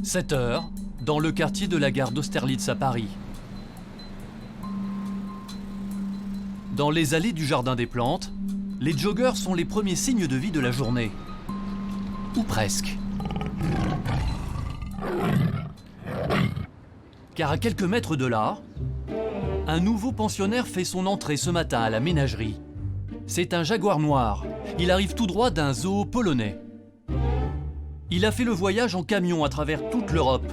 7 heures, dans le quartier de la gare d'Austerlitz à Paris. Dans les allées du Jardin des Plantes, les joggeurs sont les premiers signes de vie de la journée. Ou presque. Car à quelques mètres de là, un nouveau pensionnaire fait son entrée ce matin à la ménagerie. C'est un jaguar noir. Il arrive tout droit d'un zoo polonais. Il a fait le voyage en camion à travers toute l'Europe.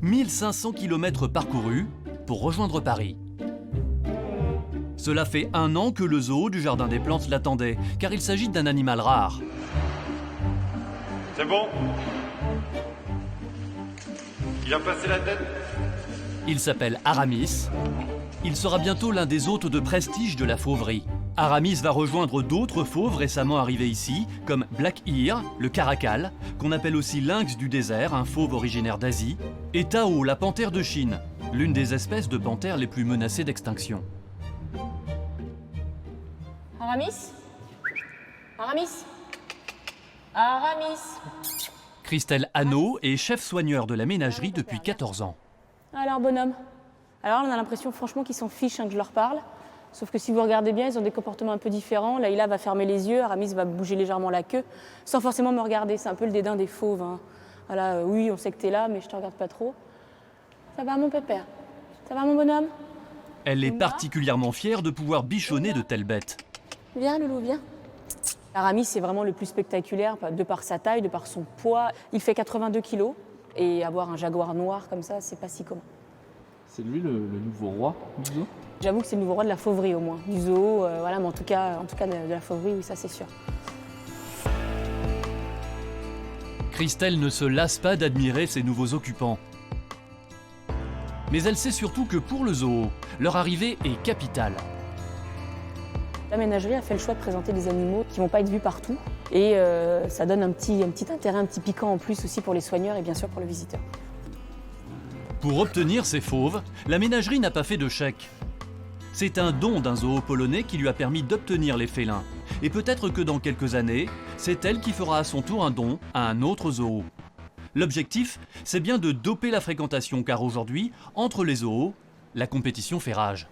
1500 km parcourus pour rejoindre Paris. Cela fait 1 an que le zoo du Jardin des Plantes l'attendait, car il s'agit d'un animal rare. C'est bon? Il a passé la tête? Il s'appelle Aramis. Il sera bientôt l'un des hôtes de prestige de la fauverie. Aramis va rejoindre d'autres fauves récemment arrivés ici, comme Black Ear, le caracal, qu'on appelle aussi lynx du désert, un fauve originaire d'Asie, et Tao, la panthère de Chine, l'une des espèces de panthères les plus menacées d'extinction. Aramis? Aramis? Aramis? Christelle Hanot est chef soigneur de la ménagerie depuis 14 ans. Alors, bonhomme. Alors, on a l'impression franchement qu'ils s'en fichent que je leur parle. Sauf que si vous regardez bien, ils ont des comportements un peu différents. Laïla va fermer les yeux, Aramis va bouger légèrement la queue, sans forcément me regarder. C'est un peu le dédain des fauves. Hein. Voilà, oui, on sait que t'es là, mais je te regarde pas trop. Ça va, mon pépère? Ça va, mon bonhomme? Elle est particulièrement fière de pouvoir bichonner de telles bêtes. Viens, Loulou, viens. Aramis, c'est vraiment le plus spectaculaire, de par sa taille, de par son poids. Il fait 82 kilos, et avoir un jaguar noir comme ça, c'est pas si commun. C'est lui le nouveau roi du zoo? J'avoue que c'est le nouveau roi de la fauverie au moins, du zoo, voilà, mais en tout cas de la fauverie, oui, ça c'est sûr. Christelle ne se lasse pas d'admirer ses nouveaux occupants. Mais elle sait surtout que pour le zoo, leur arrivée est capitale. La ménagerie a fait le choix de présenter des animaux qui ne vont pas être vus partout. Et ça donne un petit intérêt, un petit piquant en plus aussi pour les soigneurs et bien sûr pour le visiteur. Pour obtenir ces fauves, la ménagerie n'a pas fait de chèque. C'est un don d'un zoo polonais qui lui a permis d'obtenir les félins. Et peut-être que dans quelques années, c'est elle qui fera à son tour un don à un autre zoo. L'objectif, c'est bien de doper la fréquentation, car aujourd'hui, entre les zoos, la compétition fait rage.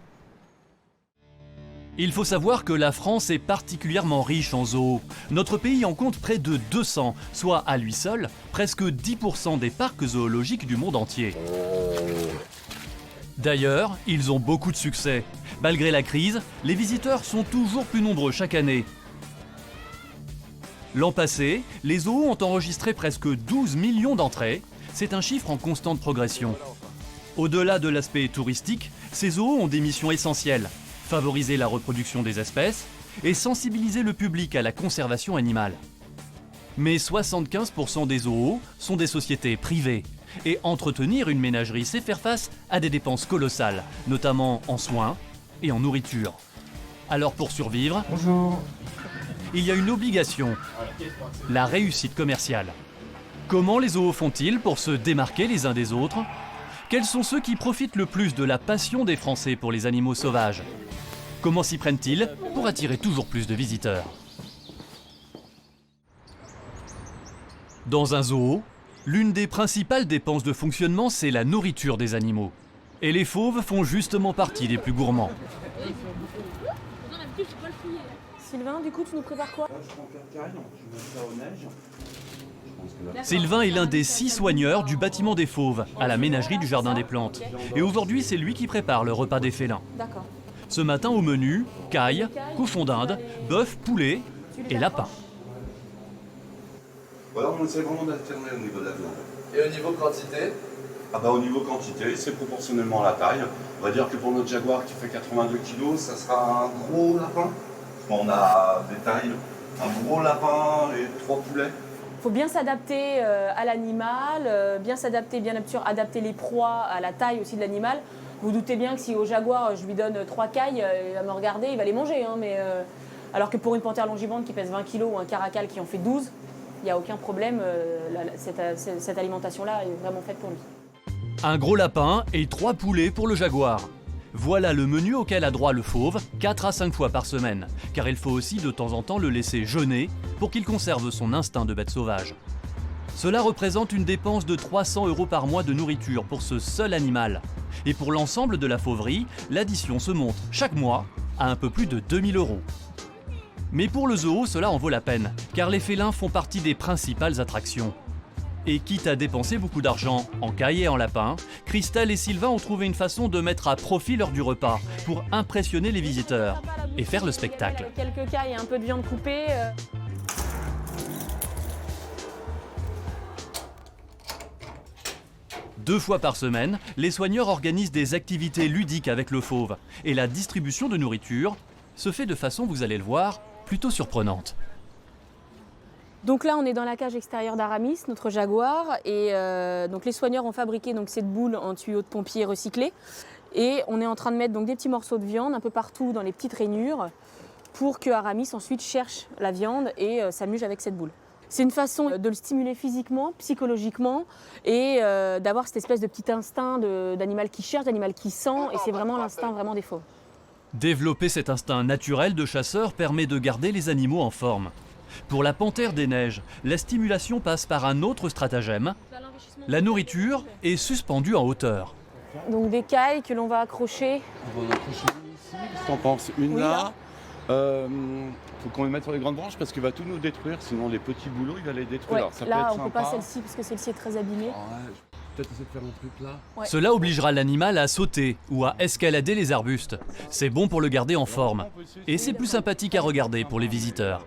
Il faut savoir que la France est particulièrement riche en zoos. Notre pays en compte près de 200, soit à lui seul, presque 10% des parcs zoologiques du monde entier. D'ailleurs, ils ont beaucoup de succès. Malgré la crise, les visiteurs sont toujours plus nombreux chaque année. L'an passé, les zoos ont enregistré presque 12 millions d'entrées. C'est un chiffre en constante progression. Au-delà de l'aspect touristique, ces zoos ont des missions essentielles. Favoriser la reproduction des espèces et sensibiliser le public à la conservation animale. Mais 75% des zoos sont des sociétés privées. Et entretenir une ménagerie, c'est faire face à des dépenses colossales, notamment en soins et en nourriture. Alors pour survivre, Bonjour. il y a une obligation, la réussite commerciale. Comment les zoos font-ils pour se démarquer les uns des autres? Quels sont ceux qui profitent le plus de la passion des Français pour les animaux sauvages? Comment s'y prennent-ils pour attirer toujours plus de visiteurs? Dans un zoo, l'une des principales dépenses de fonctionnement, c'est la nourriture des animaux. Et les fauves font justement partie des plus gourmands. Sylvain, du coup, tu nous prépares quoi? Sylvain est l'un des 6 soigneurs du bâtiment des fauves, à la ménagerie du Jardin des Plantes. Et aujourd'hui, c'est lui qui prépare le repas des félins. D'accord. Ce matin au menu, caille, cochon d'Inde, bœuf, poulet et lapin. Voilà, on essaie vraiment d'alterner au niveau de la viande. Et au niveau quantité? Au niveau quantité, c'est proportionnellement à la taille. On va dire que pour notre jaguar qui fait 82 kg, ça sera un gros lapin. On a des tailles, un gros lapin et 3 poulets. Il faut bien s'adapter à l'animal, bien s'adapter, bien sûr, adapter les proies à la taille aussi de l'animal. Vous doutez bien que si au jaguar je lui donne 3 cailles, il va me regarder, il va les manger. Hein, alors que pour une panthère longivante qui pèse 20 kg ou un caracal qui en fait 12, il n'y a aucun problème, cette alimentation-là est vraiment faite pour lui. Un gros lapin et 3 poulets pour le jaguar. Voilà le menu auquel a droit le fauve 4 à 5 fois par semaine, car il faut aussi de temps en temps le laisser jeûner pour qu'il conserve son instinct de bête sauvage. Cela représente une dépense de 300 € par mois de nourriture pour ce seul animal. Et pour l'ensemble de la fauverie, l'addition se monte chaque mois à un peu plus de 2000 €. Mais pour le zoo, cela en vaut la peine, car les félins font partie des principales attractions. Et quitte à dépenser beaucoup d'argent en cailles et en lapins, Christelle et Sylvain ont trouvé une façon de mettre à profit l'heure du repas pour impressionner les visiteurs et faire le spectacle. Avec quelques cailles et un peu de viande coupée. 2 fois par semaine, les soigneurs organisent des activités ludiques avec le fauve. Et la distribution de nourriture se fait de façon, vous allez le voir, plutôt surprenante. Donc là, on est dans la cage extérieure d'Aramis, notre jaguar. Et donc les soigneurs ont fabriqué donc, cette boule en tuyau de pompier recyclé. Et on est en train de mettre donc, des petits morceaux de viande un peu partout dans les petites rainures pour que Aramis ensuite cherche la viande et s'amuse avec cette boule. C'est une façon de le stimuler physiquement, psychologiquement et d'avoir cette espèce de petit instinct d'animal qui cherche, d'animal qui sent. Et c'est vraiment l'instinct vraiment des fauves. Développer cet instinct naturel de chasseur permet de garder les animaux en forme. Pour la panthère des neiges, la stimulation passe par un autre stratagème. La nourriture est suspendue en hauteur. Donc des cailles que l'on va accrocher. On va en accrocher une ici, qu'est-ce que t'en penses? Une Oui, là. Faut qu'on les mette sur les grandes branches parce qu'il va tout nous détruire, sinon les petits boulots il va les détruire. Ouais, Alors, ça là, peut on être ne peut pas sympa. celle-ci parce que celle-ci est très abîmée. Ah ouais, peut-être essayer de faire un truc là. Ouais. Cela obligera l'animal à sauter ou à escalader les arbustes. C'est bon pour le garder en forme. Et c'est plus sympathique à regarder pour les visiteurs.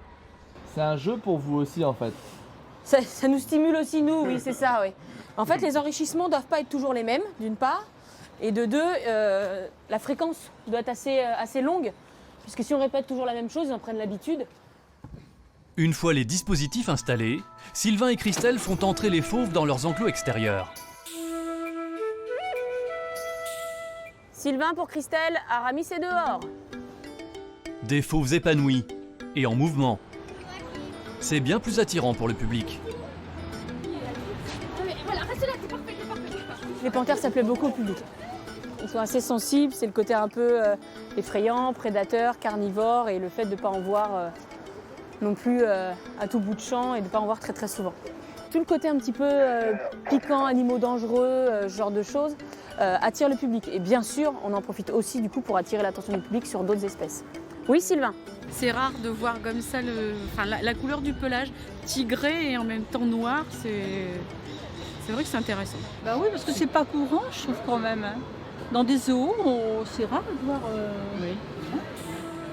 C'est un jeu pour vous aussi en fait. Ça nous stimule aussi, nous, oui, c'est ça, oui. En fait, les enrichissements ne doivent pas être toujours les mêmes, d'une part. Et de deux, la fréquence doit être assez longue. Puisque si on répète toujours la même chose, ils en prennent l'habitude. Une fois les dispositifs installés, Sylvain et Christelle font entrer les fauves dans leurs enclos extérieurs. Sylvain pour Christelle, Aramis est dehors. Des fauves épanouis et en mouvement. C'est bien plus attirant pour le public. Les panthères, ça plaît beaucoup au public. Ils sont assez sensibles, c'est le côté un peu effrayant, prédateur, carnivore et le fait de ne pas en voir non plus à tout bout de champ et de ne pas en voir très très souvent. Tout le côté un petit peu piquant, animaux dangereux, ce genre de choses, attire le public. Et bien sûr, on en profite aussi du coup pour attirer l'attention du public sur d'autres espèces. Oui, Sylvain? C'est rare de voir comme ça la couleur du pelage tigré et en même temps noir, c'est vrai que c'est intéressant. Bah oui, parce que c'est pas courant, je trouve quand même. Hein. Dans des zoos, c'est rare de voir.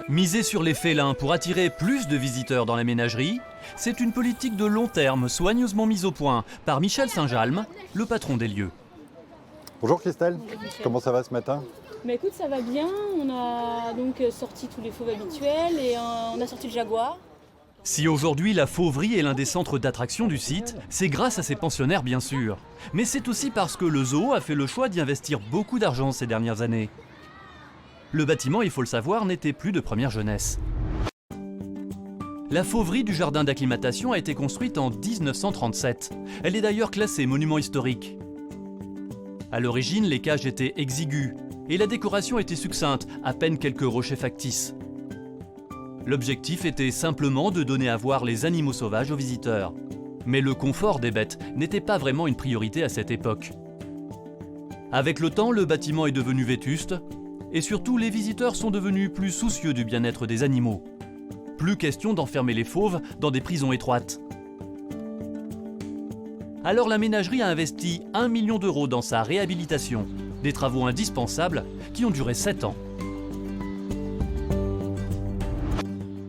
Miser sur les félins pour attirer plus de visiteurs dans la ménagerie, c'est une politique de long terme soigneusement mise au point par Michel Saint-Jalm, le patron des lieux. Bonjour Christelle, comment ça va ce matin? Bah écoute, ça va bien. On a donc sorti tous les fauves habituels et on a sorti le jaguar. Si aujourd'hui la fauverie est l'un des centres d'attraction du site, c'est grâce à ses pensionnaires bien sûr. Mais c'est aussi parce que le zoo a fait le choix d'y investir beaucoup d'argent ces dernières années. Le bâtiment, il faut le savoir, n'était plus de première jeunesse. La fauverie du jardin d'acclimatation a été construite en 1937. Elle est d'ailleurs classée monument historique. À l'origine, les cages étaient exiguës et la décoration était succincte, à peine quelques rochers factices. L'objectif était simplement de donner à voir les animaux sauvages aux visiteurs. Mais le confort des bêtes n'était pas vraiment une priorité à cette époque. Avec le temps, le bâtiment est devenu vétuste et surtout les visiteurs sont devenus plus soucieux du bien-être des animaux. Plus question d'enfermer les fauves dans des prisons étroites. Alors la ménagerie a investi 1 million d'euros dans sa réhabilitation. Des travaux indispensables qui ont duré 7 ans.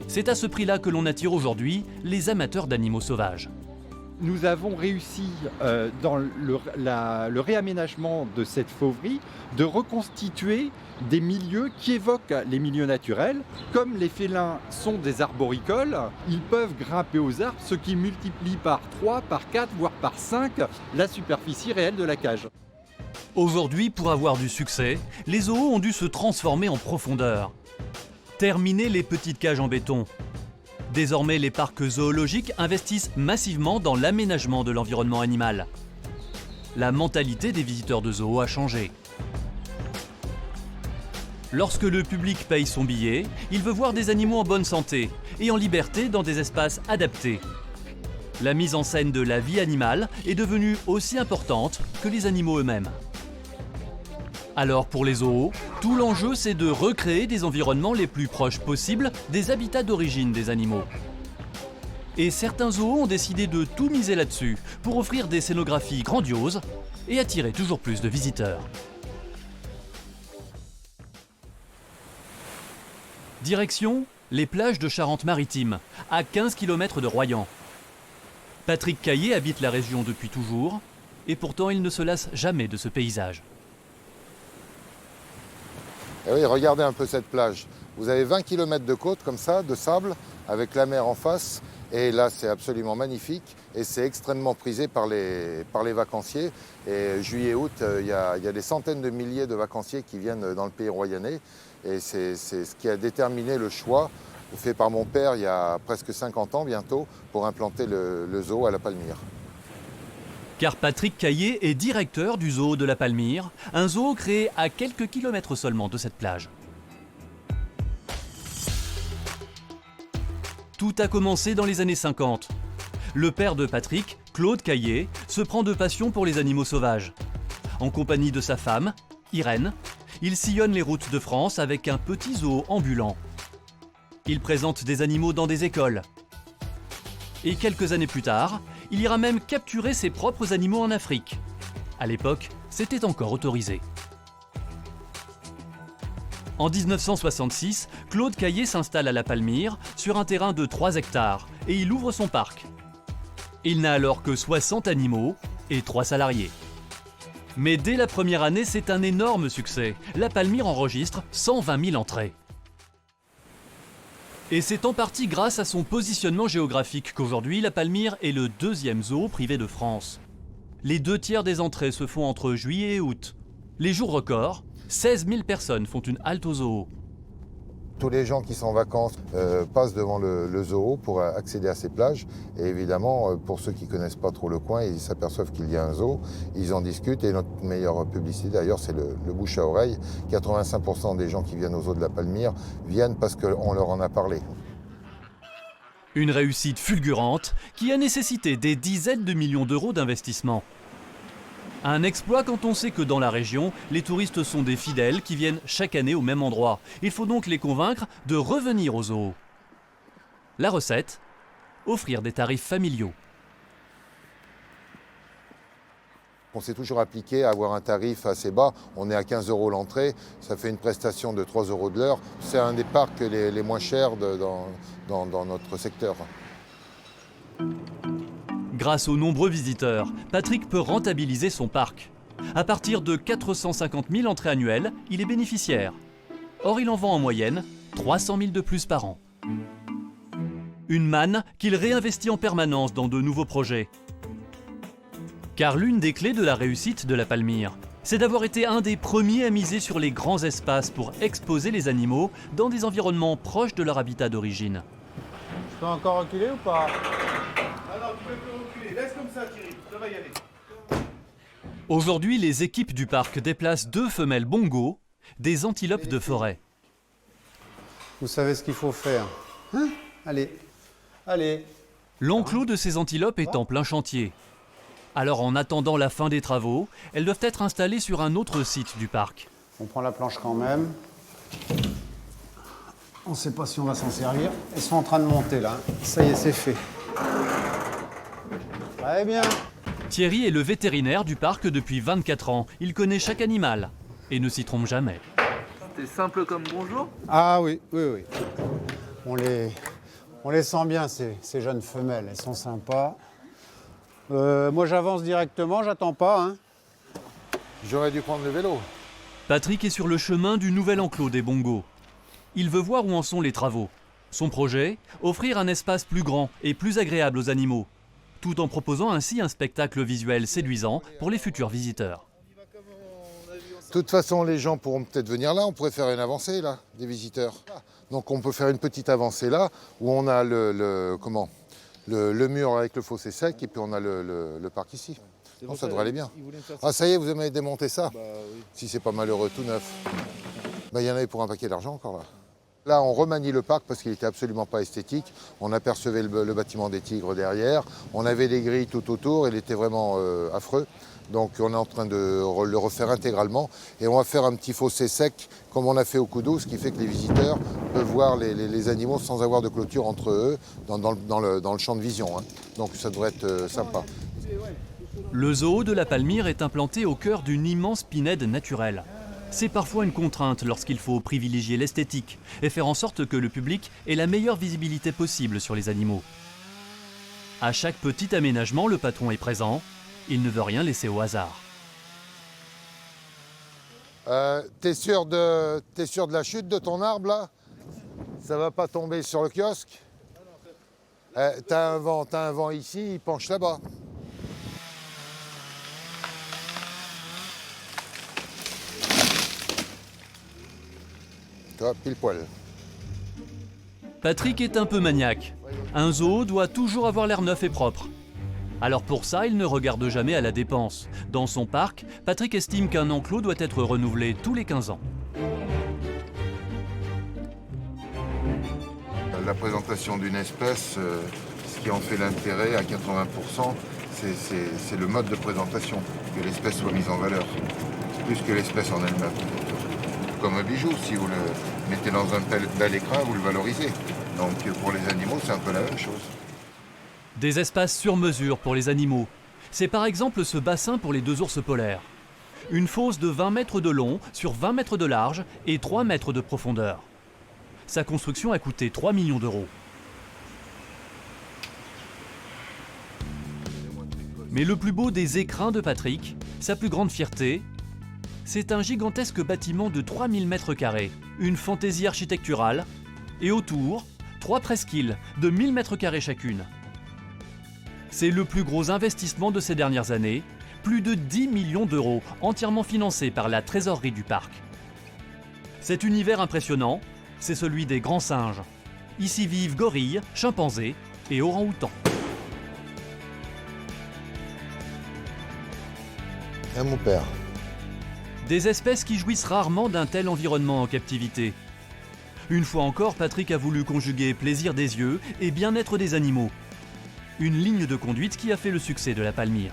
C'est à ce prix-là que l'on attire aujourd'hui les amateurs d'animaux sauvages. Nous avons réussi dans le réaménagement de cette fauverie de reconstituer des milieux qui évoquent les milieux naturels. Comme les félins sont des arboricoles, ils peuvent grimper aux arbres, ce qui multiplie par 3, par 4, voire par 5 la superficie réelle de la cage. Aujourd'hui, pour avoir du succès, les zoos ont dû se transformer en profondeur. Terminer les petites cages en béton. Désormais, les parcs zoologiques investissent massivement dans l'aménagement de l'environnement animal. La mentalité des visiteurs de zoos a changé. Lorsque le public paye son billet, il veut voir des animaux en bonne santé et en liberté dans des espaces adaptés. La mise en scène de la vie animale est devenue aussi importante que les animaux eux-mêmes. Alors pour les zoos, tout l'enjeu c'est de recréer des environnements les plus proches possibles des habitats d'origine des animaux. Et certains zoos ont décidé de tout miser là-dessus pour offrir des scénographies grandioses et attirer toujours plus de visiteurs. Direction les plages de Charente-Maritime, à 15 km de Royan. Patrick Caillé habite la région depuis toujours, et pourtant il ne se lasse jamais de ce paysage. Et oui, regardez un peu cette plage. Vous avez 20 km de côte comme ça, de sable, avec la mer en face. Et là, c'est absolument magnifique et c'est extrêmement prisé par les vacanciers. Et juillet-août, il y a des centaines de milliers de vacanciers qui viennent dans le pays royannais. Et c'est ce qui a déterminé le choix fait par mon père il y a presque 50 ans bientôt pour implanter le zoo à La Palmyre. Car Patrick Caillé est directeur du zoo de La Palmyre, un zoo créé à quelques kilomètres seulement de cette plage. Tout a commencé dans les années 50. Le père de Patrick, Claude Caillé, se prend de passion pour les animaux sauvages. En compagnie de sa femme, Irène, il sillonne les routes de France avec un petit zoo ambulant. Il présente des animaux dans des écoles. Et quelques années plus tard, il ira même capturer ses propres animaux en Afrique. À l'époque, c'était encore autorisé. En 1966, Claude Caillé s'installe à La Palmyre sur un terrain de 3 hectares et il ouvre son parc. Il n'a alors que 60 animaux et 3 salariés. Mais dès la première année, c'est un énorme succès. La Palmyre enregistre 120 000 entrées. Et c'est en partie grâce à son positionnement géographique qu'aujourd'hui, La Palmyre est le 2e zoo privé de France. Les 2/3 des entrées se font entre juillet et août. Les jours records, 16 000 personnes font une halte au zoo. Tous les gens qui sont en vacances passent devant le zoo pour accéder à ces plages. Et évidemment, pour ceux qui ne connaissent pas trop le coin, ils s'aperçoivent qu'il y a un zoo, ils en discutent. Et notre meilleure publicité, d'ailleurs, c'est le bouche à oreille. 85% des gens qui viennent au zoo de La Palmyre viennent parce qu'on leur en a parlé. Une réussite fulgurante qui a nécessité des dizaines de millions d'euros d'investissement. Un exploit quand on sait que dans la région, les touristes sont des fidèles qui viennent chaque année au même endroit. Il faut donc les convaincre de revenir au zoo. La recette ? Offrir des tarifs familiaux. On s'est toujours appliqué à avoir un tarif assez bas. On est à 15 € l'entrée, ça fait une prestation de 3 € de l'heure. C'est un des parcs les moins chers dans notre secteur. Grâce aux nombreux visiteurs, Patrick peut rentabiliser son parc. À partir de 450 000 entrées annuelles, il est bénéficiaire. Or, il en vend en moyenne 300 000 de plus par an. Une manne qu'il réinvestit en permanence dans de nouveaux projets. Car l'une des clés de la réussite de La Palmyre, c'est d'avoir été un des premiers à miser sur les grands espaces pour exposer les animaux dans des environnements proches de leur habitat d'origine. Je peux encore reculer ou pas ? Laisse comme ça, Thierry, ça va y aller. Aujourd'hui, les équipes du parc déplacent 2 femelles bongo, des antilopes de forêt. Vous savez ce qu'il faut faire. Hein ? Allez, allez. L'enclos de ces antilopes est en plein chantier. Alors en attendant la fin des travaux, elles doivent être installées sur un autre site du parc. On prend la planche quand même. On ne sait pas si on va s'en servir. Elles sont en train de monter là. Ça y est, c'est fait. Très bien. Thierry est le vétérinaire du parc depuis 24 ans. Il connaît chaque animal et ne s'y trompe jamais. C'est simple comme bonjour. Ah oui, oui, oui. On les sent bien, ces jeunes femelles. Elles sont sympas. Moi, j'avance directement, j'attends pas. Hein. J'aurais dû prendre le vélo. Patrick est sur le chemin du nouvel enclos des bongos. Il veut voir où en sont les travaux. Son projet ? Offrir un espace plus grand et plus agréable aux animaux, tout en proposant ainsi un spectacle visuel séduisant pour les futurs visiteurs. De toute façon, les gens pourront peut-être venir là, on pourrait faire une avancée là, des visiteurs. Donc on peut faire une petite avancée là, où on a le mur avec le fossé sec, et puis on a le parc ici. Non, ça devrait aller bien. Ah ça y est, vous avez démonté ça. Si c'est pas malheureux, tout neuf. Il y en avait pour un paquet d'argent encore là. Là, on remanie le parc parce qu'il n'était absolument pas esthétique. On apercevait le bâtiment des tigres derrière. On avait des grilles tout autour. Il était vraiment affreux. Donc on est en train de le refaire intégralement. Et on va faire un petit fossé sec comme on a fait au Coudou, ce qui fait que les visiteurs peuvent voir les animaux sans avoir de clôture entre eux dans le champ de vision. Hein. Donc ça devrait être sympa. Le zoo de la Palmyre est implanté au cœur d'une immense pinède naturelle. C'est parfois une contrainte lorsqu'il faut privilégier l'esthétique et faire en sorte que le public ait la meilleure visibilité possible sur les animaux. À chaque petit aménagement, le patron est présent. Il ne veut rien laisser au hasard. T'es sûr de la chute de ton arbre là? Ça va pas tomber sur le kiosque? T'as un vent ici, il penche là-bas. Pile poil. Patrick est un peu maniaque. Un zoo doit toujours avoir l'air neuf et propre. Alors pour ça, il ne regarde jamais à la dépense. Dans son parc, Patrick estime qu'un enclos doit être renouvelé tous les 15 ans. La présentation d'une espèce, ce qui en fait l'intérêt à 80%, c'est le mode de présentation, que l'espèce soit mise en valeur, plus que l'espèce en elle-même. Comme un bijou, si vous le mettez dans un bel écrin, vous le valorisez. Donc pour les animaux, c'est un peu la même chose. Des espaces sur mesure pour les animaux. C'est par exemple ce bassin pour les 2 ours polaires. Une fosse de 20 mètres de long sur 20 mètres de large et 3 mètres de profondeur. Sa construction a coûté 3 millions d'euros. Mais le plus beau des écrins de Patrick, sa plus grande fierté, c'est un gigantesque bâtiment de 3000 mètres carrés, une fantaisie architecturale, et autour, 3 presqu'îles de 1000 mètres carrés chacune. C'est le plus gros investissement de ces dernières années, plus de 10 millions d'euros, entièrement financés par la trésorerie du parc. Cet univers impressionnant, c'est celui des grands singes. Ici vivent gorilles, chimpanzés et orang-outans. Et mon père. Des espèces qui jouissent rarement d'un tel environnement en captivité. Une fois encore, Patrick a voulu conjuguer plaisir des yeux et bien-être des animaux. Une ligne de conduite qui a fait le succès de la Palmyre.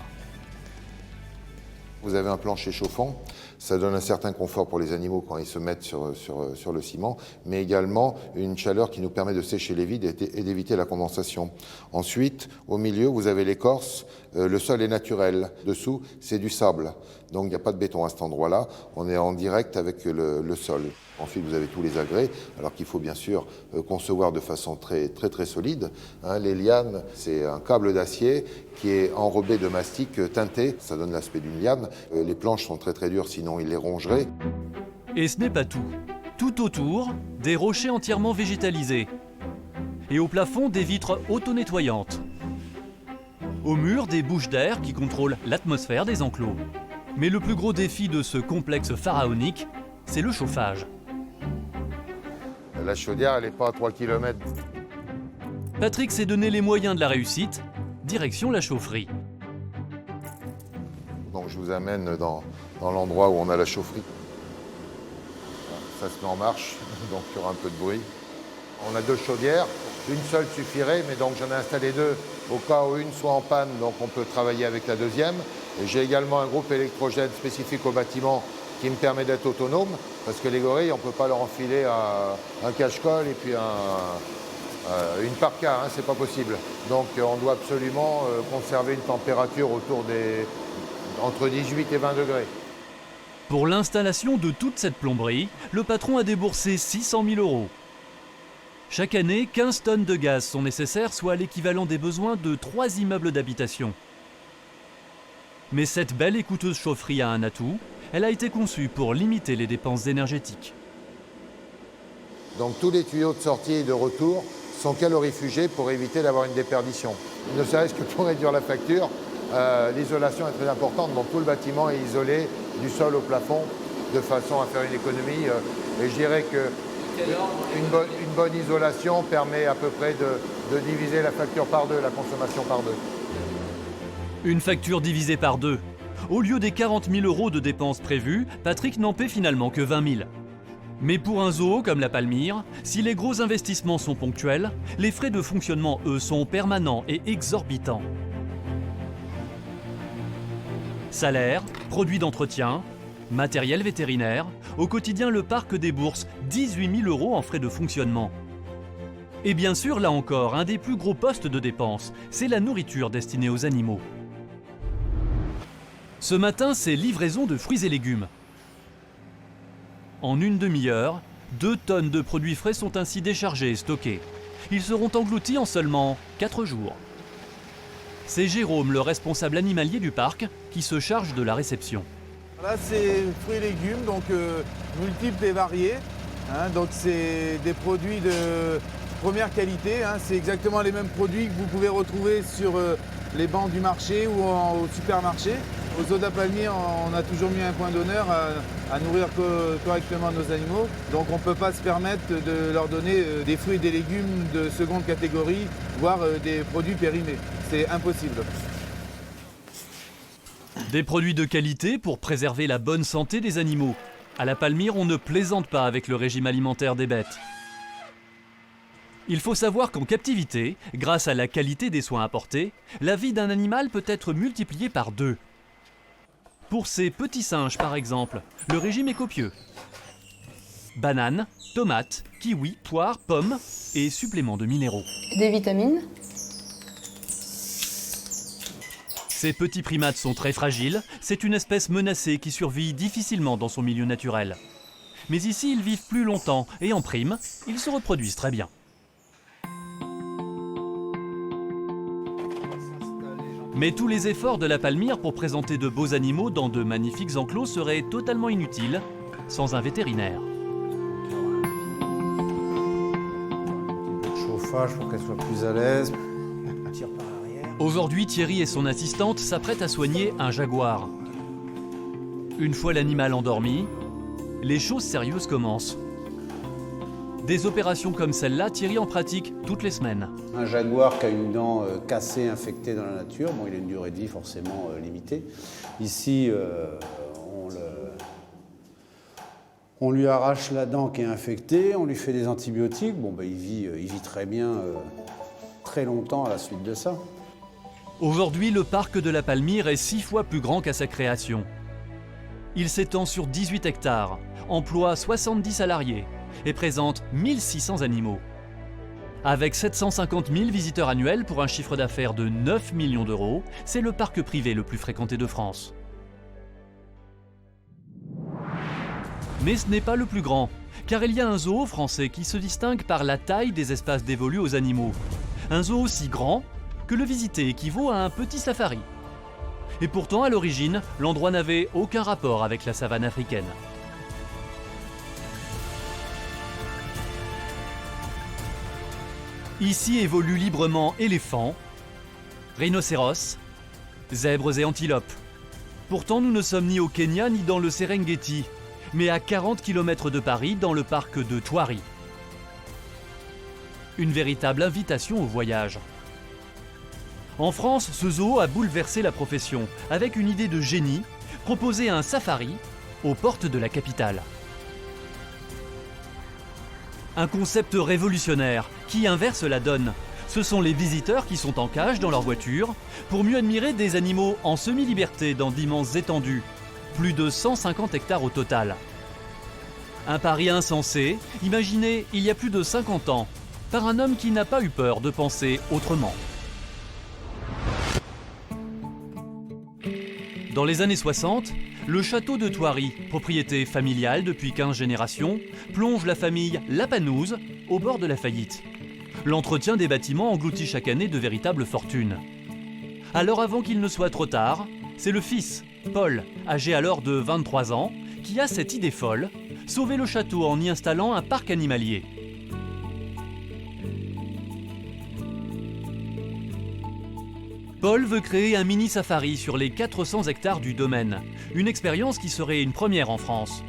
Vous avez un plancher chauffant, ça donne un certain confort pour les animaux quand ils se mettent sur le ciment, mais également une chaleur qui nous permet de sécher les vides et d'éviter la condensation. Ensuite, au milieu, vous avez l'écorce, le sol est naturel. Dessous, c'est du sable, donc il n'y a pas de béton à cet endroit-là, on est en direct avec le sol. Ensuite, vous avez tous les agrès, alors qu'il faut bien sûr concevoir de façon très solide. Hein, les lianes, c'est un câble d'acier qui est enrobé de mastic teinté. Ça donne l'aspect d'une liane. Les planches sont très dures, sinon ils les rongeraient. Et ce n'est pas tout. Tout autour, des rochers entièrement végétalisés. Et au plafond, des vitres auto-nettoyantes. Au mur, des bouches d'air qui contrôlent l'atmosphère des enclos. Mais le plus gros défi de ce complexe pharaonique, c'est le chauffage. La chaudière, elle n'est pas à 3 km. Patrick s'est donné les moyens de la réussite. Direction la chaufferie. Donc je vous amène dans l'endroit où on a la chaufferie. Ça se met en marche, donc il y aura un peu de bruit. On a 2 chaudières, une seule suffirait, mais donc j'en ai installé 2 au cas où une soit en panne, donc on peut travailler avec la deuxième. Et j'ai également un groupe électrogène spécifique au bâtiment qui me permet d'être autonome, parce que les gorilles, on ne peut pas leur enfiler un cache-colle et puis une parka, hein, c'est pas possible. Donc on doit absolument conserver une température entre 18 et 20 degrés. Pour l'installation de toute cette plomberie, le patron a déboursé 600 000 euros. Chaque année, 15 tonnes de gaz sont nécessaires, soit l'équivalent des besoins de 3 immeubles d'habitation. Mais cette belle et coûteuse chaufferie a un atout. Elle a été conçue pour limiter les dépenses énergétiques. Donc tous les tuyaux de sortie et de retour sont calorifugés pour éviter d'avoir une déperdition. Ne serait-ce que pour réduire la facture, l'isolation est très importante. Donc tout le bâtiment est isolé du sol au plafond de façon à faire une économie. Et je dirais qu'une bonne isolation permet à peu près de diviser la facture par 2, la consommation par 2. Une facture divisée par 2. Au lieu des 40 000 euros de dépenses prévues, Patrick n'en paie finalement que 20 000. Mais pour un zoo comme la Palmyre, si les gros investissements sont ponctuels, les frais de fonctionnement, eux, sont permanents et exorbitants. Salaire, produits d'entretien, matériel vétérinaire, au quotidien le parc débourse 18 000 € en frais de fonctionnement. Et bien sûr, là encore, un des plus gros postes de dépenses, c'est la nourriture destinée aux animaux. Ce matin, c'est livraison de fruits et légumes. En une demi-heure, 2 tonnes de produits frais sont ainsi déchargés et stockés. Ils seront engloutis en seulement 4 jours. C'est Jérôme, le responsable animalier du parc, qui se charge de la réception. Là, c'est fruits et légumes, donc multiples et variés. Donc, c'est des produits de première qualité. C'est exactement les mêmes produits que vous pouvez retrouver sur les bancs du marché ou au supermarché. Au zoo de la Palmyre, on a toujours mis un point d'honneur à nourrir correctement nos animaux. Donc on ne peut pas se permettre de leur donner des fruits et des légumes de seconde catégorie, voire des produits périmés. C'est impossible. Des produits de qualité pour préserver la bonne santé des animaux. À la Palmyre, on ne plaisante pas avec le régime alimentaire des bêtes. Il faut savoir qu'en captivité, grâce à la qualité des soins apportés, la vie d'un animal peut être multipliée par 2. Pour ces petits singes, par exemple, le régime est copieux. Bananes, tomates, kiwis, poires, pommes et suppléments de minéraux. Des vitamines. Ces petits primates sont très fragiles, c'est une espèce menacée qui survit difficilement dans son milieu naturel. Mais ici, ils vivent plus longtemps et en prime, ils se reproduisent très bien. Mais tous les efforts de la Palmyre pour présenter de beaux animaux dans de magnifiques enclos seraient totalement inutiles sans un vétérinaire. Chauffage pour qu'elle soit plus à l'aise. Aujourd'hui, Thierry et son assistante s'apprêtent à soigner un jaguar. Une fois l'animal endormi, les choses sérieuses commencent. Des opérations comme celle-là, Thierry en pratique toutes les semaines. Un jaguar qui a une dent cassée, infectée dans la nature, bon, il a une durée de vie forcément limitée. Ici, on lui arrache la dent qui est infectée, on lui fait des antibiotiques. Bon, il vit très bien, très longtemps à la suite de ça. Aujourd'hui, le parc de la Palmyre est 6 fois plus grand qu'à sa création. Il s'étend sur 18 hectares, emploie 70 salariés et présente 1600 animaux. Avec 750 000 visiteurs annuels pour un chiffre d'affaires de 9 millions d'euros, c'est le parc privé le plus fréquenté de France. Mais ce n'est pas le plus grand, car il y a un zoo français qui se distingue par la taille des espaces dévolus aux animaux. Un zoo aussi grand que le visiter équivaut à un petit safari. Et pourtant, à l'origine, l'endroit n'avait aucun rapport avec la savane africaine. Ici évoluent librement éléphants, rhinocéros, zèbres et antilopes. Pourtant, nous ne sommes ni au Kenya ni dans le Serengeti, mais à 40 km de Paris, dans le parc de Thoiry. Une véritable invitation au voyage. En France, ce zoo a bouleversé la profession avec une idée de génie, proposer un safari aux portes de la capitale. Un concept révolutionnaire qui inverse la donne. Ce sont les visiteurs qui sont en cage dans leur voiture pour mieux admirer des animaux en semi-liberté dans d'immenses étendues. Plus de 150 hectares au total. Un pari insensé, imaginé il y a plus de 50 ans, par un homme qui n'a pas eu peur de penser autrement. Dans les années 60, le château de Thoiry, propriété familiale depuis 15 générations, plonge la famille Lapanouse au bord de la faillite. L'entretien des bâtiments engloutit chaque année de véritables fortunes. Alors avant qu'il ne soit trop tard, c'est le fils, Paul, âgé alors de 23 ans, qui a cette idée folle, sauver le château en y installant un parc animalier. Paul veut créer un mini-safari sur les 400 hectares du domaine, une expérience qui serait une première en France.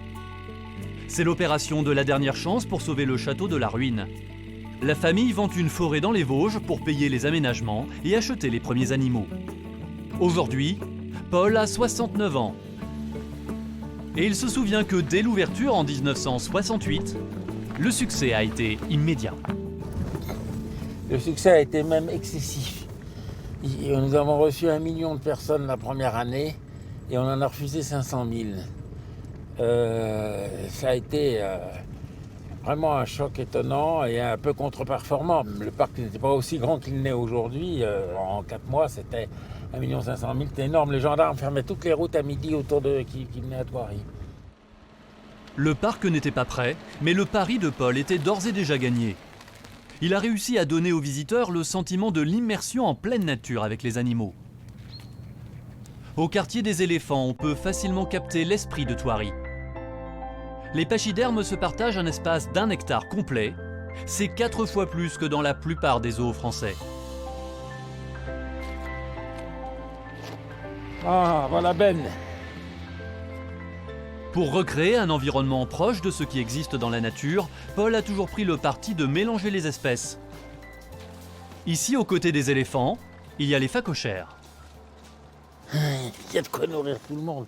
C'est l'opération de la dernière chance pour sauver le château de la ruine. La famille vend une forêt dans les Vosges pour payer les aménagements et acheter les premiers animaux. Aujourd'hui, Paul a 69 ans. Et il se souvient que dès l'ouverture en 1968, le succès a été immédiat. Le succès a été même excessif. Nous avons reçu 1 million de personnes la première année et on en a refusé 500 000. Ça a été vraiment un choc étonnant et un peu contre-performant. Le parc n'était pas aussi grand qu'il n'est aujourd'hui. En 4 mois, c'était 1 500 000, c'était énorme. Les gendarmes fermaient toutes les routes à midi autour de qui venaient à Thoiry. Le parc n'était pas prêt, mais le pari de Paul était d'ores et déjà gagné. Il a réussi à donner aux visiteurs le sentiment de l'immersion en pleine nature avec les animaux. Au quartier des éléphants, on peut facilement capter l'esprit de Thoiry. Les pachydermes se partagent un espace d'1 hectare complet. C'est 4 fois plus que dans la plupart des zoos français. Ah, voilà Ben. Pour recréer un environnement proche de ce qui existe dans la nature, Paul a toujours pris le parti de mélanger les espèces. Ici, aux côtés des éléphants, il y a les phacochères. Il y a de quoi nourrir tout le monde.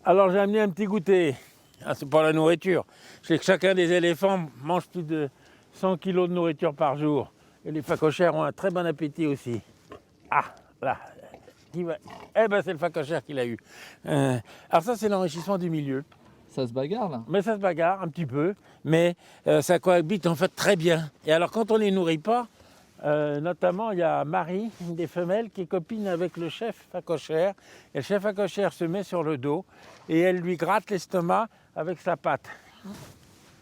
Alors j'ai amené un petit goûter. Ah, c'est pas la nourriture. Je sais que chacun des éléphants mange plus de 100 kg de nourriture par jour. Et les phacochères ont un très bon appétit aussi. Ah, là. Eh ben c'est le phacochère qui l'a eu. Alors ça c'est l'enrichissement du milieu. Ça se bagarre là? Mais ça se bagarre un petit peu, mais ça cohabite en fait très bien. Et alors quand on les nourrit pas, notamment il y a Marie, une des femelles, qui est copine avec le chef phacochère. Et le chef phacochère se met sur le dos et elle lui gratte l'estomac avec sa patte.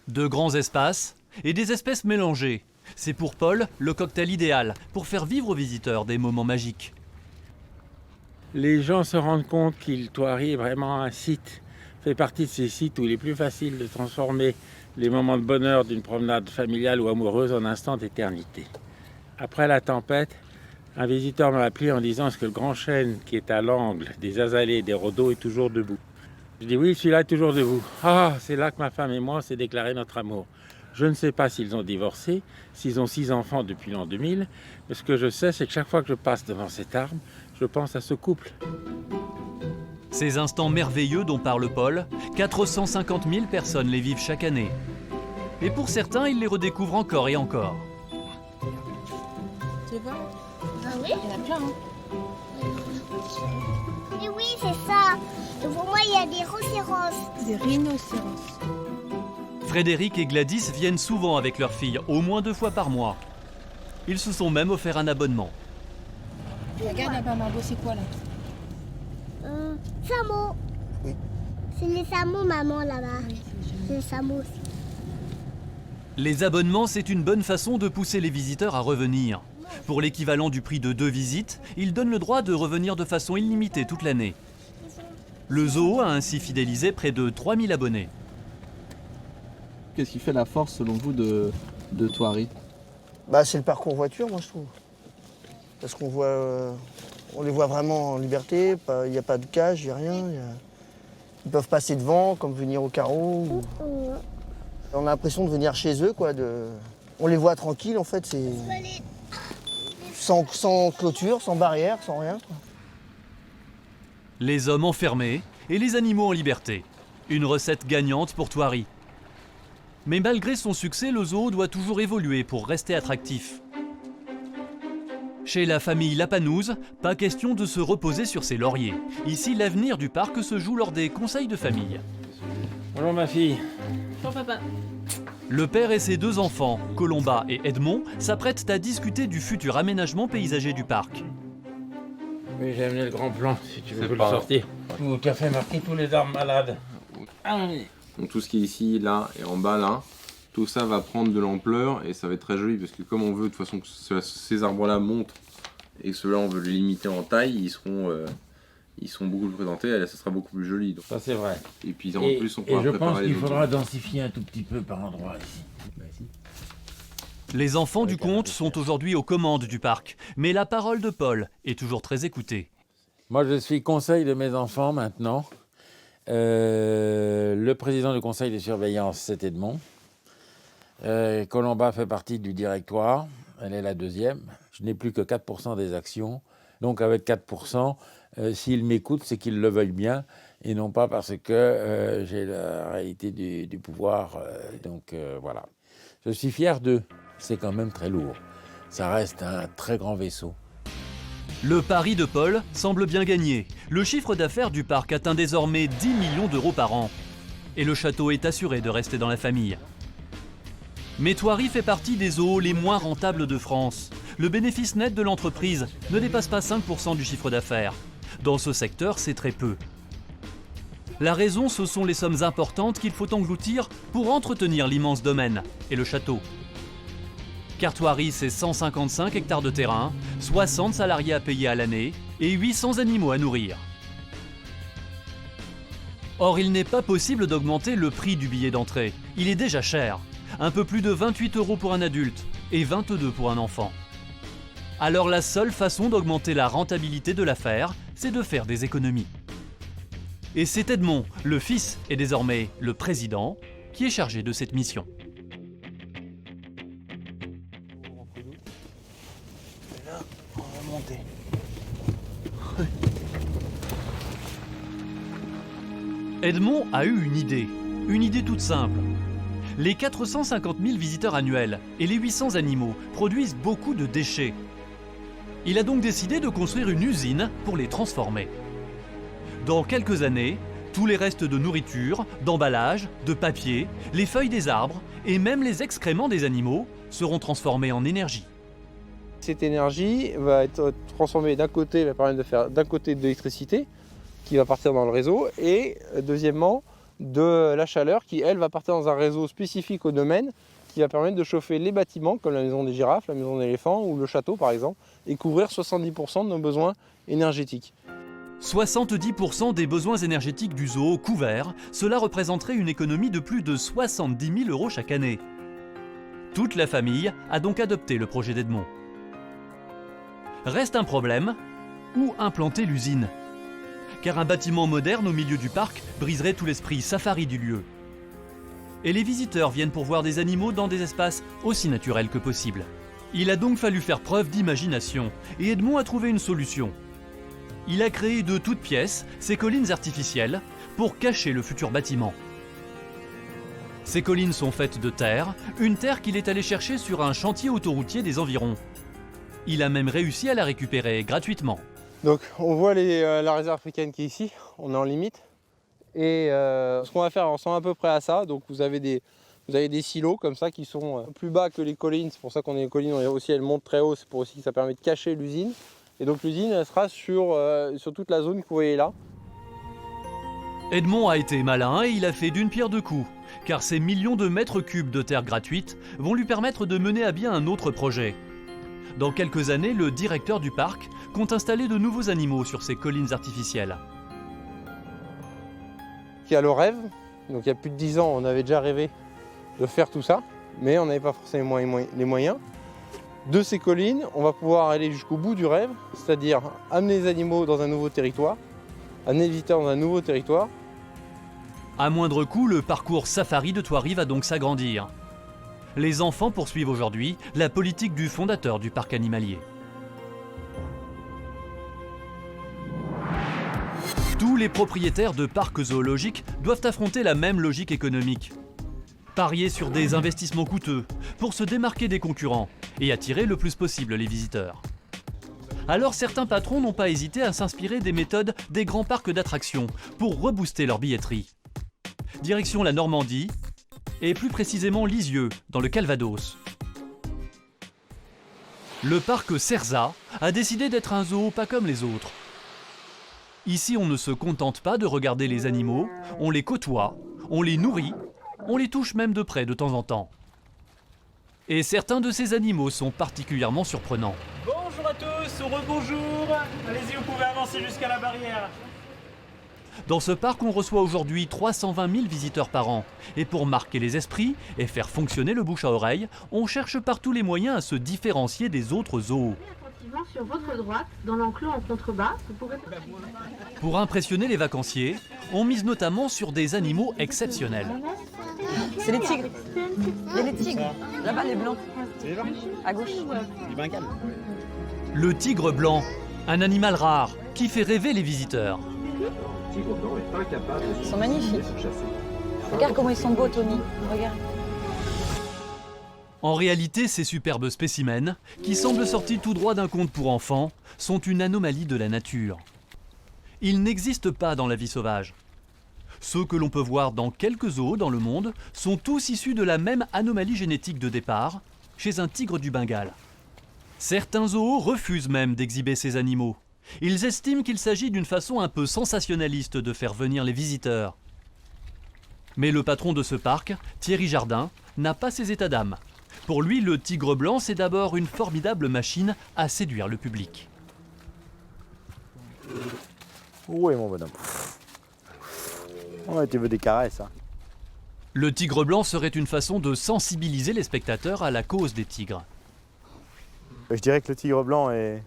De grands espaces et des espèces mélangées. C'est pour Paul le cocktail idéal pour faire vivre aux visiteurs des moments magiques. Les gens se rendent compte qu'il Thoiry est vraiment un site, fait partie de ces sites où il est plus facile de transformer les moments de bonheur d'une promenade familiale ou amoureuse en instant d'éternité. Après la tempête, un visiteur m'a appelé en disant « Est-ce que le grand chêne qui est à l'angle des azalées et des rhodos est toujours debout ?» Je dis « Oui, celui-là est toujours debout. » Ah, c'est là que ma femme et moi on s'est déclaré notre amour. Je ne sais pas s'ils ont divorcé, s'ils ont 6 enfants depuis l'an 2000, mais ce que je sais, c'est que chaque fois que je passe devant cet arbre, je pense à ce couple. Ces instants merveilleux dont parle Paul, 450 000 personnes les vivent chaque année. Et pour certains, ils les redécouvrent encore et encore. Tu vois? Ah oui? Il y en a plein, hein? Et oui, c'est ça. Devant moi, il y a des rhinocéros. Des rhinocéros. Frédéric et Gladys viennent souvent avec leur fille, au moins 2 fois par mois. Ils se sont même offert un abonnement. Regarde là-bas, Margot, c'est quoi là? Samo. Oui. C'est les samots, maman, là-bas. Oui, c'est les samots aussi. Les abonnements, c'est une bonne façon de pousser les visiteurs à revenir. Pour l'équivalent du prix de 2 visites, ils donnent le droit de revenir de façon illimitée toute l'année. Le zoo a ainsi fidélisé près de 3000 abonnés. Qu'est-ce qui fait la force selon vous de Thoiry? Bah, c'est le parcours voiture, moi je trouve. Parce qu'on voit, on les voit vraiment en liberté, il n'y a pas de cage, il n'y a rien. Ils peuvent passer devant, comme venir au carreau. On a l'impression de venir chez eux, quoi. On les voit tranquilles, en fait, c'est sans clôture, sans barrière, sans rien, quoi. Les hommes enfermés et les animaux en liberté. Une recette gagnante pour Thoiry. Mais malgré son succès, le zoo doit toujours évoluer pour rester attractif. Chez la famille Lapanouse, pas question de se reposer sur ses lauriers. Ici, l'avenir du parc se joue lors des conseils de famille. Bonjour ma fille. Bonjour papa. Le père et ses 2 enfants, Colomba et Edmond, s'apprêtent à discuter du futur aménagement paysager du parc. Oui, j'ai amené le grand plan, si tu veux le sortir. Tu as fait marquer tous les arbres malades. Ah oui. Donc tout ce qui est ici, là et en bas là, tout ça va prendre de l'ampleur et ça va être très joli parce que comme on veut de toute façon que ces arbres-là montent et que ceux-là on veut les limiter en taille, ils seront beaucoup plus présentés et là ça sera beaucoup plus joli. Donc. Ça c'est vrai. Et puis en plus on pourra préparer. Et je pense qu'il faudra autres. densifier un tout petit peu par endroit ici. Les enfants du comte sont aujourd'hui aux commandes du parc, mais la parole de Paul est toujours très écoutée. Moi je suis conseil de mes enfants maintenant. Le président du conseil de surveillance, c'est Edmond. Colomba fait partie du directoire, elle est la 2e. Je n'ai plus que 4% des actions. Donc avec 4%, s'ils m'écoutent, c'est qu'ils le veuillent bien et non pas parce que j'ai la réalité du pouvoir. Voilà. Je suis fier d'eux. C'est quand même très lourd. Ça reste un très grand vaisseau. Le pari de Paul semble bien gagné. Le chiffre d'affaires du parc atteint désormais 10 millions d'euros par an. Et le château est assuré de rester dans la famille. Mais Thoiry fait partie des zoos les moins rentables de France. Le bénéfice net de l'entreprise ne dépasse pas 5% du chiffre d'affaires. Dans ce secteur, c'est très peu. La raison, ce sont les sommes importantes qu'il faut engloutir pour entretenir l'immense domaine et le château. Car Thoiry, c'est 155 hectares de terrain, 60 salariés à payer à l'année et 800 animaux à nourrir. Or, il n'est pas possible d'augmenter le prix du billet d'entrée. Il est déjà cher. Un peu plus de 28 € pour un adulte et 22 pour un enfant. Alors la seule façon d'augmenter la rentabilité de l'affaire, c'est de faire des économies. Et c'est Edmond, le fils et désormais le président, qui est chargé de cette mission. Là, on va monter. Edmond a eu une idée toute simple. Les 450 000 visiteurs annuels et les 800 animaux produisent beaucoup de déchets. Il a donc décidé de construire une usine pour les transformer. Dans quelques années, tous les restes de nourriture, d'emballage, de papier, les feuilles des arbres et même les excréments des animaux seront transformés en énergie. Cette énergie va être transformée d'un côté, va permettre de faire d'un côté de l'électricité qui va partir dans le réseau et deuxièmement de la chaleur qui, elle, va partir dans un réseau spécifique au domaine qui va permettre de chauffer les bâtiments comme la maison des girafes, la maison d'éléphants ou le château par exemple et couvrir 70% de nos besoins énergétiques. 70% des besoins énergétiques du zoo couverts, cela représenterait une économie de plus de 70 000 € chaque année. Toute la famille a donc adopté le projet d'Edmond. Reste un problème, où implanter l'usine ? Car un bâtiment moderne au milieu du parc briserait tout l'esprit safari du lieu. Et les visiteurs viennent pour voir des animaux dans des espaces aussi naturels que possible. Il a donc fallu faire preuve d'imagination, et Edmond a trouvé une solution. Il a créé de toutes pièces ces collines artificielles pour cacher le futur bâtiment. Ces collines sont faites de terre, une terre qu'il est allé chercher sur un chantier autoroutier des environs. Il a même réussi à la récupérer gratuitement. Donc on voit la réserve africaine qui est ici, on est en limite. Et ce qu'on va faire ressemble à peu près à ça. Donc vous avez des silos comme ça qui sont plus bas que les collines. C'est pour ça qu'on est les collines aussi, elles montent très haut. C'est pour aussi que ça permet de cacher l'usine. Et donc l'usine elle sera sur toute la zone que vous voyez là. Edmond a été malin et il a fait d'une pierre deux coups. Car ces millions de mètres cubes de terre gratuite vont lui permettre de mener à bien un autre projet. Dans quelques années, le directeur du parc compte installer de nouveaux animaux sur ces collines artificielles. Qui a le rêve, donc il y a plus de 10 ans, on avait déjà rêvé de faire tout ça, mais on n'avait pas forcément les moyens. De ces collines, on va pouvoir aller jusqu'au bout du rêve, c'est-à-dire amener les animaux dans un nouveau territoire, amener les visiteurs dans un nouveau territoire. À moindre coût, le parcours safari de Thoiry va donc s'agrandir. Les enfants poursuivent aujourd'hui la politique du fondateur du parc animalier. Tous les propriétaires de parcs zoologiques doivent affronter la même logique économique. Parier sur des investissements coûteux pour se démarquer des concurrents et attirer le plus possible les visiteurs. Alors certains patrons n'ont pas hésité à s'inspirer des méthodes des grands parcs d'attractions pour rebooster leur billetterie. Direction la Normandie, et plus précisément Lisieux, dans le Calvados. Le parc Cerza a décidé d'être un zoo pas comme les autres. Ici, on ne se contente pas de regarder les animaux, on les côtoie, on les nourrit, on les touche même de près de temps en temps. Et certains de ces animaux sont particulièrement surprenants. Bonjour à tous, rebonjour. Allez-y, vous pouvez avancer jusqu'à la barrière. Dans ce parc, on reçoit aujourd'hui 320 000 visiteurs par an. Et pour marquer les esprits et faire fonctionner le bouche à oreille, on cherche par tous les moyens à se différencier des autres zoos. Sur votre droite, dans l'enclos en contrebas, vous pourrez... Pour impressionner les vacanciers, on mise notamment sur des animaux exceptionnels. C'est les tigres. Il y a les tigres. Là-bas, les blancs. À gauche. Le tigre blanc, Un animal rare qui fait rêver les visiteurs. Ils sont magnifiques. Regarde comment ils sont beaux, Tony. Regarde. En réalité, ces superbes spécimens, qui semblent sortis tout droit d'un conte pour enfants, sont une anomalie de la nature. Ils n'existent pas dans la vie sauvage. Ceux que l'on peut voir dans quelques zoos dans le monde sont tous issus de la même anomalie génétique de départ, chez un tigre du Bengale. Certains zoos refusent même d'exhiber ces animaux. Ils estiment qu'il s'agit d'une façon un peu sensationnaliste de faire venir les visiteurs. Mais le patron de ce parc, Thierry Jardin, n'a pas ces états d'âme. Pour lui, le tigre blanc, c'est d'abord une formidable machine à séduire le public. Où est mon bonhomme? Oh, tu veux des caresses, hein. Le tigre blanc serait une façon de sensibiliser les spectateurs à la cause des tigres. Je dirais que le tigre blanc est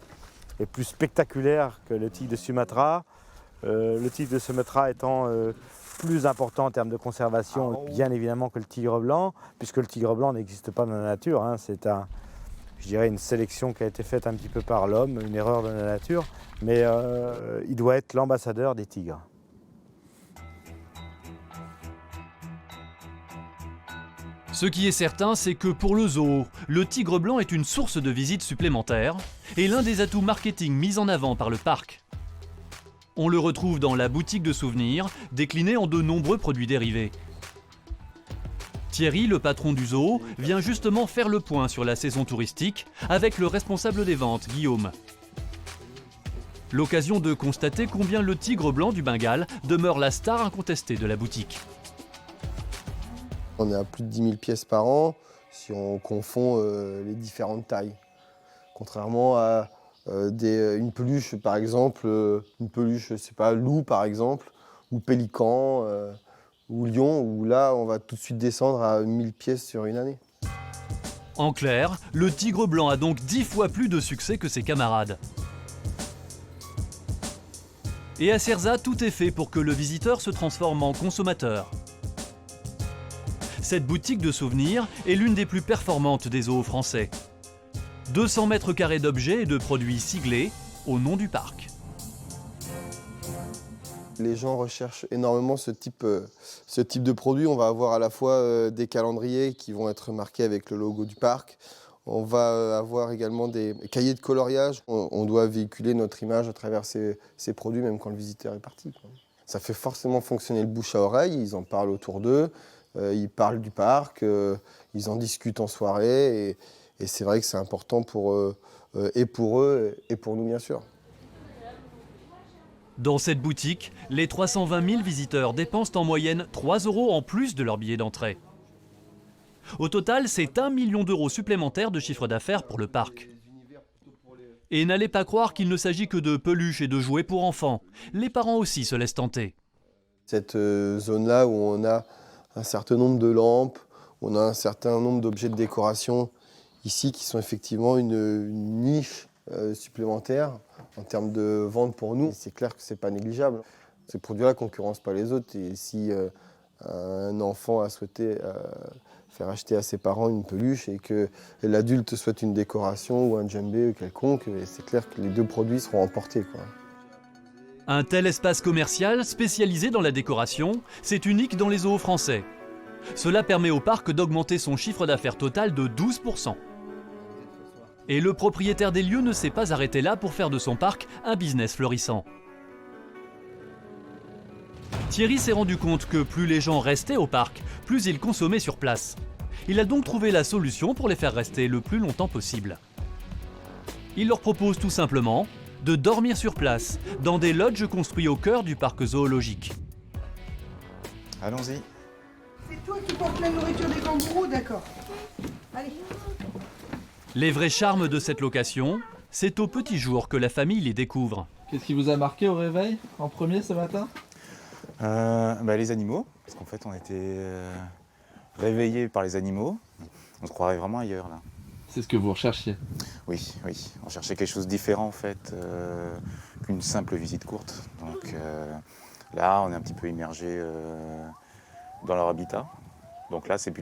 plus spectaculaire que le tigre de Sumatra. Le tigre de Sumatra étant plus important en termes de conservation, bien évidemment, que le tigre blanc, puisque le tigre blanc n'existe pas dans la nature, hein. C'est je dirais, une sélection qui a été faite un petit peu par l'homme, une erreur de la nature, mais il doit être l'ambassadeur des tigres. Ce qui est certain, c'est que pour le zoo, le tigre blanc est une source de visites supplémentaires et l'un des atouts marketing mis en avant par le parc. On le retrouve dans la boutique de souvenirs, déclinée en de nombreux produits dérivés. Thierry, le patron du zoo, vient justement faire le point sur la saison touristique avec le responsable des ventes, Guillaume. L'occasion de constater combien le tigre blanc du Bengale demeure la star incontestée de la boutique. On est à plus de 10 000 pièces par an si on confond les différentes tailles. Contrairement à une peluche, par exemple, une peluche, je sais pas, loup par exemple, ou pélican, ou lion, où là on va tout de suite descendre à 1000 pièces sur une année. En clair, le tigre blanc a donc 10 fois plus de succès que ses camarades. Et à Cerza, tout est fait pour que le visiteur se transforme en consommateur. Cette boutique de souvenirs est l'une des plus performantes des zoos français. 200 mètres carrés d'objets et de produits siglés au nom du parc. Les gens recherchent énormément ce type de produit. On va avoir à la fois des calendriers qui vont être marqués avec le logo du parc. On va avoir également des cahiers de coloriage. On doit véhiculer notre image à travers ces produits, même quand le visiteur est parti, quoi. Ça fait forcément fonctionner le bouche à oreille. Ils en parlent autour d'eux. Ils parlent du parc, ils en discutent en soirée et c'est vrai que c'est important pour eux et pour nous bien sûr. Dans cette boutique, les 320 000 visiteurs dépensent en moyenne 3 € en plus de leur billet d'entrée. Au total, c'est 1 million d'euros supplémentaires de chiffre d'affaires pour le parc. Et n'allez pas croire qu'il ne s'agit que de peluches et de jouets pour enfants. Les parents aussi se laissent tenter. Cette zone-là où on a un certain nombre de lampes, on a un certain nombre d'objets de décoration ici qui sont effectivement une niche supplémentaire en termes de vente pour nous. C'est clair que ce n'est pas négligeable. Ces produits-là ne concurrencent pas les autres et si un enfant a souhaité faire acheter à ses parents une peluche et que l'adulte souhaite une décoration ou un djembé quelconque, c'est clair que les deux produits seront emportés, quoi. Un tel espace commercial spécialisé dans la décoration, c'est unique dans les zoos français. Cela permet au parc d'augmenter son chiffre d'affaires total de 12%. Et le propriétaire des lieux ne s'est pas arrêté là pour faire de son parc un business florissant. Thierry s'est rendu compte que plus les gens restaient au parc, plus ils consommaient sur place. Il a donc trouvé la solution pour les faire rester le plus longtemps possible. Il leur propose tout simplement de dormir sur place, dans des lodges construits au cœur du parc zoologique. Allons-y. C'est toi qui portes la nourriture des kangourous, d'accord. Allez. Les vrais charmes de cette location, c'est au petit jour que la famille les découvre. Qu'est-ce qui vous a marqué au réveil, en premier ce matin? Les animaux, parce qu'en fait on était réveillés par les animaux. On se croirait vraiment ailleurs là. C'est ce que vous recherchiez? Oui, oui. On cherchait quelque chose de différent en fait, qu'une simple visite courte. Donc là, on est un petit peu immergé dans leur habitat. Donc là, c'est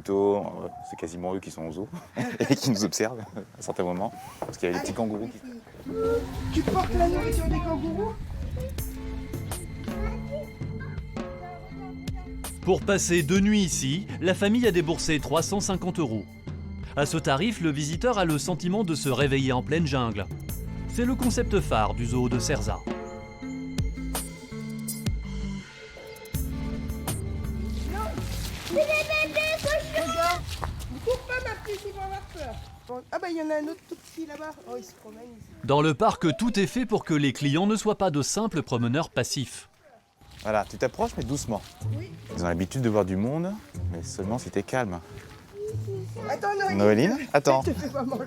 quasiment eux qui sont au zoo et qui nous observent à certains moments, parce qu'il y a des petits kangourous qui... Tu portes la nourriture des kangourous? Pour passer 2 nuits ici, la famille a déboursé 350 €. À ce tarif, le visiteur a le sentiment de se réveiller en pleine jungle. C'est le concept phare du zoo de Cerza. C'est des bébés cochons! Ne cours pas ma petite, ils vont avoir peur. Bon, ah bah il y en a un autre tout petit là-bas. Oh, il se promène ici. Dans le parc, tout est fait pour que les clients ne soient pas de simples promeneurs passifs. Voilà, tu t'approches mais doucement. Oui. Ils ont l'habitude de voir du monde, mais seulement si t'es calme. Attends, Noéline. Noéline, attends. Je te fais pas manger.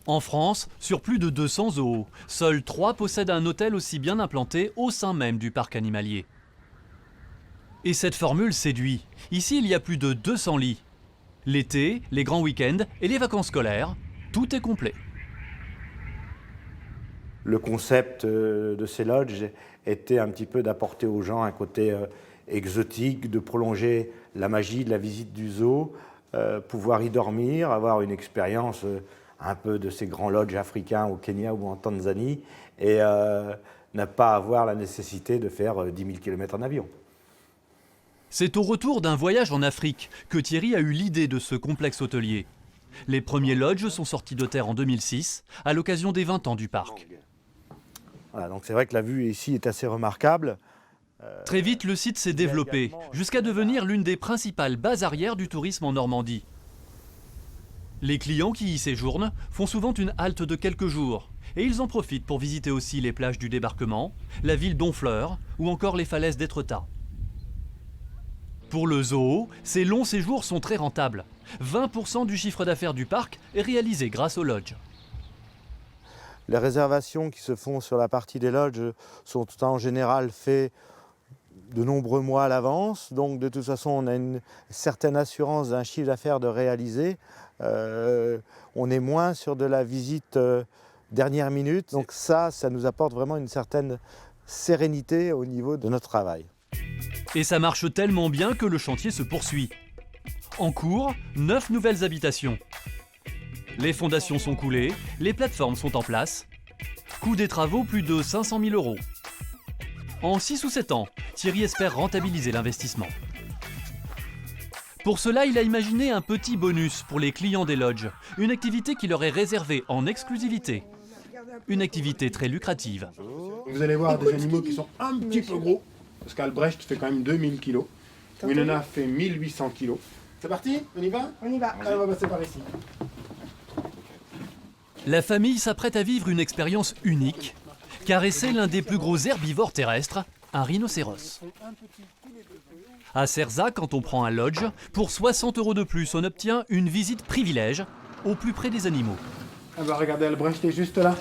En France, sur plus de 200 zoos, seuls 3 possèdent un hôtel aussi bien implanté au sein même du parc animalier. Et cette formule séduit. Ici, il y a plus de 200 lits. L'été, les grands week-ends et les vacances scolaires, tout est complet. Le concept de ces lodges était un petit peu d'apporter aux gens un côté exotique, de prolonger la magie de la visite du zoo, pouvoir y dormir, avoir une expérience un peu de ces grands lodges africains au Kenya ou en Tanzanie et ne pas avoir la nécessité de faire 10 000 km en avion. C'est au retour d'un voyage en Afrique que Thierry a eu l'idée de ce complexe hôtelier. Les premiers lodges sont sortis de terre en 2006, à l'occasion des 20 ans du parc. Voilà, donc c'est vrai que la vue ici est assez remarquable. Très vite, le site s'est développé, jusqu'à devenir l'une des principales bases arrières du tourisme en Normandie. Les clients qui y séjournent font souvent une halte de quelques jours, et ils en profitent pour visiter aussi les plages du débarquement, la ville d'Honfleur ou encore les falaises d'Étretat. Pour le zoo, ces longs séjours sont très rentables. 20% du chiffre d'affaires du parc est réalisé grâce aux lodges. Les réservations qui se font sur la partie des lodges sont en général faites de nombreux mois à l'avance. Donc de toute façon, on a une certaine assurance d'un chiffre d'affaires de réaliser. On est moins sur de la visite dernière minute. Donc ça nous apporte vraiment une certaine sérénité au niveau de notre travail. Et ça marche tellement bien que le chantier se poursuit. En cours, 9 nouvelles habitations. Les fondations sont coulées, les plateformes sont en place. Coût des travaux, plus de 500 000 €. En 6 ou 7 ans, Thierry espère rentabiliser l'investissement. Pour cela, il a imaginé un petit bonus pour les clients des lodges, une activité qui leur est réservée en exclusivité. Une activité très lucrative. Vous allez voir des animaux qui sont un petit peu gros, parce qu'Albrecht fait quand même 2000 kg. Winona fait 1800 kg. C'est parti? On y va? On y va. Allez, on va passer par ici. La famille s'apprête à vivre une expérience unique, caresser l'un des plus gros herbivores terrestres, un rhinocéros. À Cerza, quand on prend un lodge, pour 60 € de plus, on obtient une visite privilège au plus près des animaux. Ah bah regardez, Albrecht est juste là.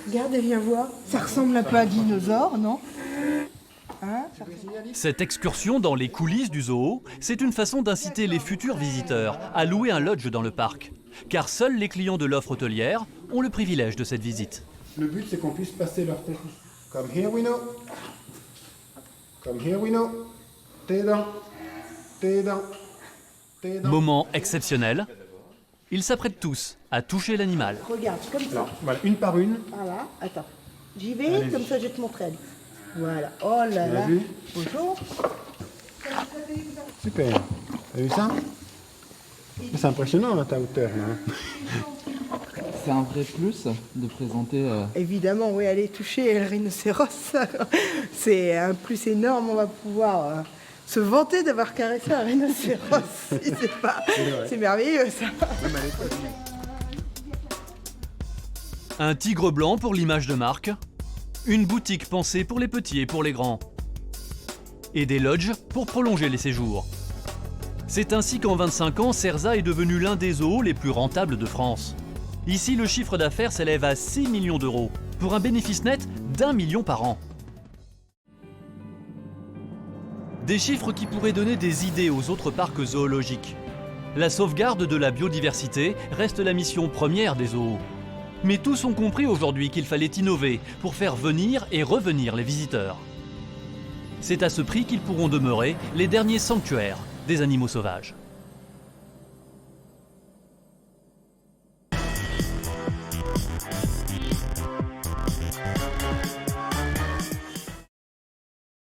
Regarde, viens voir. Ça ressemble un peu à un dinosaure, non? Hein? Cette excursion dans les coulisses du zoo, c'est une façon d'inciter les futurs visiteurs à louer un lodge dans le parc. Car seuls les clients de l'offre hôtelière ont le privilège de cette visite. Le but, c'est qu'on puisse passer leur tête. Come here, Winnow. Come here, Winnow. Tes dents. Tes dents. Tes dents. Moment exceptionnel. Ils s'apprêtent tous à toucher l'animal. Regarde, comme ça. Alors, voilà, une par une. Voilà, attends. J'y vais, comme ça je vais te montrer. Alice. Voilà. Oh là là. Vu? Bonjour. Super. T'as vu ça? C'est impressionnant, là, ta hauteur, là. C'est un vrai plus de présenter... Évidemment, oui, aller toucher le rhinocéros, c'est un plus énorme. On va pouvoir se vanter d'avoir caressé un rhinocéros. C'est merveilleux, ça. Un tigre blanc pour l'image de marque. Une boutique pensée pour les petits et pour les grands. Et des lodges pour prolonger les séjours. C'est ainsi qu'en 25 ans, Cerza est devenu l'un des zoos les plus rentables de France. Ici, le chiffre d'affaires s'élève à 6 millions d'euros, pour un bénéfice net d'1 million par an. Des chiffres qui pourraient donner des idées aux autres parcs zoologiques. La sauvegarde de la biodiversité reste la mission première des zoos. Mais tous ont compris aujourd'hui qu'il fallait innover pour faire venir et revenir les visiteurs. C'est à ce prix qu'ils pourront demeurer les derniers sanctuaires des animaux sauvages.